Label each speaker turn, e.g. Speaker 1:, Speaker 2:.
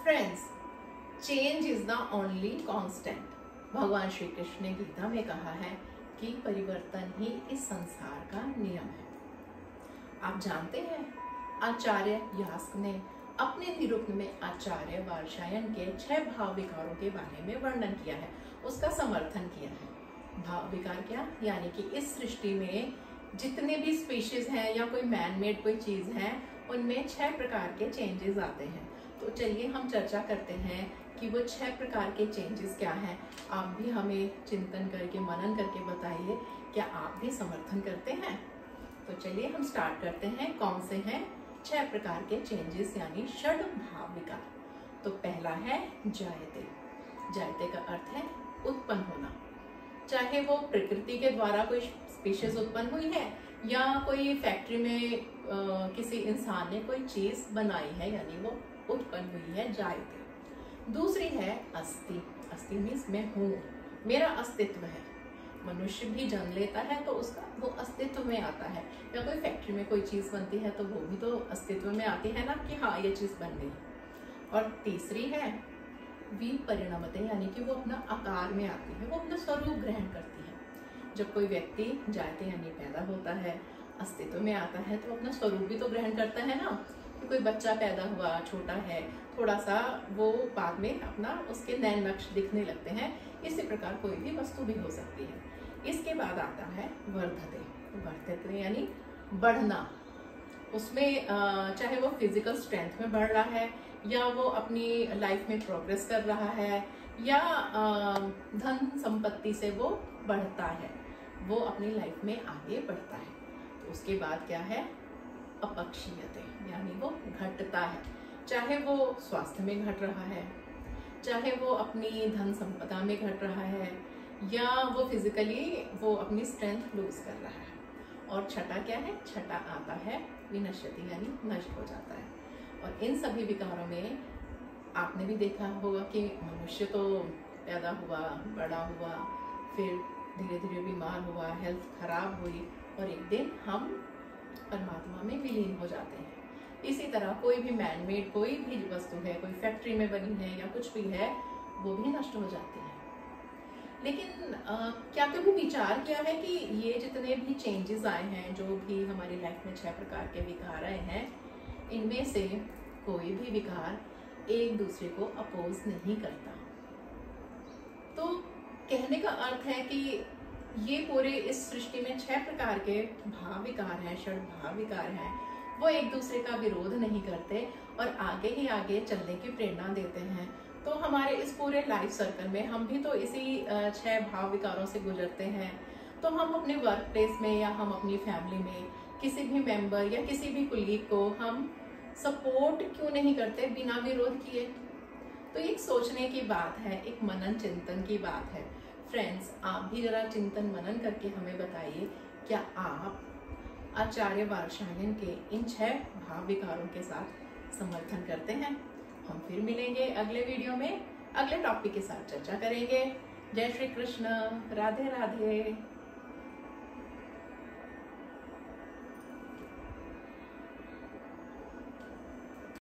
Speaker 1: Friends, change is the only constant. भगवान श्री कृष्ण ने गीता में कहा है कि परिवर्तन ही इस संसार का नियम है। आप जानते हैं, आचार्य यास्क ने अपने निरूपण में आचार्य वात्स्यायन के 6 भाव विकारों के बारे में वर्णन किया है, उसका समर्थन किया है। भाव विकार क्या, यानी कि इस सृष्टि में जितने भी स्पीशीज हैं या कोई मैन मेड कोई चीज है, उनमें 6 प्रकार के चेंजेस आते हैं। तो चलिए हम चर्चा करते हैं कि वो 6 प्रकार के चेंजेस क्या हैं। आप भी हमें चिंतन करके मनन करके बताइए, क्या आप भी समर्थन करते हैं? तो चलिए हम स्टार्ट करते हैं। कौन से हैं 6 प्रकार के चेंजेस, यानी षड भाव विकार। तो पहला है जायते। जायते का अर्थ है उत्पन्न होना, चाहे वो प्रकृति के द्वारा कोई स्पीशीज उत्पन्न हुई है या कोई फैक्ट्री में किसी इंसान ने कोई चीज बनाई है, यानी वो उत्पन्न हुई है, जायते। दूसरी है अस्थि। अस्थि मीन्स मैं हूँ, मेरा अस्तित्व है। मनुष्य भी जन्म लेता है तो उसका वो अस्तित्व में आता है, या कोई फैक्ट्री में कोई चीज बनती है तो वो भी तो अस्तित्व में आती है ना, कि हाँ ये चीज बन गई। और तीसरी है विपरिणमते, यानी कि वो अपना आकार में आती है, वो अपना स्वरूप ग्रहण करती है। जब कोई व्यक्ति जायते यानी पैदा होता है, अस्तित्व में आता है, तो अपना स्वरूप भी तो ग्रहण करता है ना। कि कोई बच्चा पैदा हुआ, छोटा है, थोड़ा सा वो बाद में अपना उसके नैन नक्श दिखने लगते हैं। इसी प्रकार कोई भी वस्तु भी हो सकती है। इसके बाद आता है वर्धते। वर्धते यानी बढ़ना। उसमें चाहे वो फिजिकल स्ट्रेंथ में बढ़ रहा है, या वो अपनी लाइफ में प्रोग्रेस कर रहा है, या धन संपत्ति से वो बढ़ता है, वो अपनी लाइफ में आगे बढ़ता है। तो उसके बाद क्या है अपक्षीयते, यानी वो घटता है। चाहे वो स्वास्थ्य में घट रहा है, चाहे वो अपनी धन संपदा में घट रहा है, या वो फिजिकली वो अपनी स्ट्रेंथ लूज कर रहा है। और छठा क्या है, छठा आता है विनश्यति, यानी नष्ट हो जाता है। और इन सभी विकारों में आपने भी देखा होगा कि मनुष्य तो पैदा हुआ, बड़ा हुआ, फिर धीरे धीरे बीमार हुआ, हेल्थ खराब हुई, और एक दिन हम परमात्मा में विलीन हो जाते हैं। इसी तरह कोई भी मैनमेड कोई भी वस्तु है, कोई फैक्ट्री में बनी है या कुछ भी है, वो भी नष्ट हो जाती है। लेकिन क्या कभी विचार किया है कि ये जितने भी चेंजेस आए हैं, जो भी हमारी लाइफ में 6 प्रकार के विकार आए हैं, इनमें से कोई भी विकार एक दूसरे को अपोज नहीं करता। तो कहने का अर्थ है कि ये पूरे इस सृष्टि में 6 प्रकार के भाव विकार हैं, षड भाव विकार हैं, वो एक दूसरे का विरोध नहीं करते और आगे ही आगे चलने की प्रेरणा देते हैं। तो हमारे इस पूरे लाइफ सर्कल में हम भी तो इसी 6 भाव विकारों से गुजरते हैं। तो हम अपने वर्क प्लेस में या हम अपनी फैमिली में किसी भी मेंबर या किसी भी कुलीग को हम सपोर्ट क्यों नहीं करते बिना विरोध किए? तो एक सोचने की बात है, एक मनन चिंतन की बात है। फ्रेंड्स, आप भी जरा चिंतन मनन करके हमें बताइए, क्या आप आचार्य वात्स्यायन के इन 6 भाव विकारों के साथ समर्थन करते हैं? हम फिर मिलेंगे अगले वीडियो में, अगले टॉपिक के साथ चर्चा करेंगे। जय श्री कृष्ण, राधे राधे।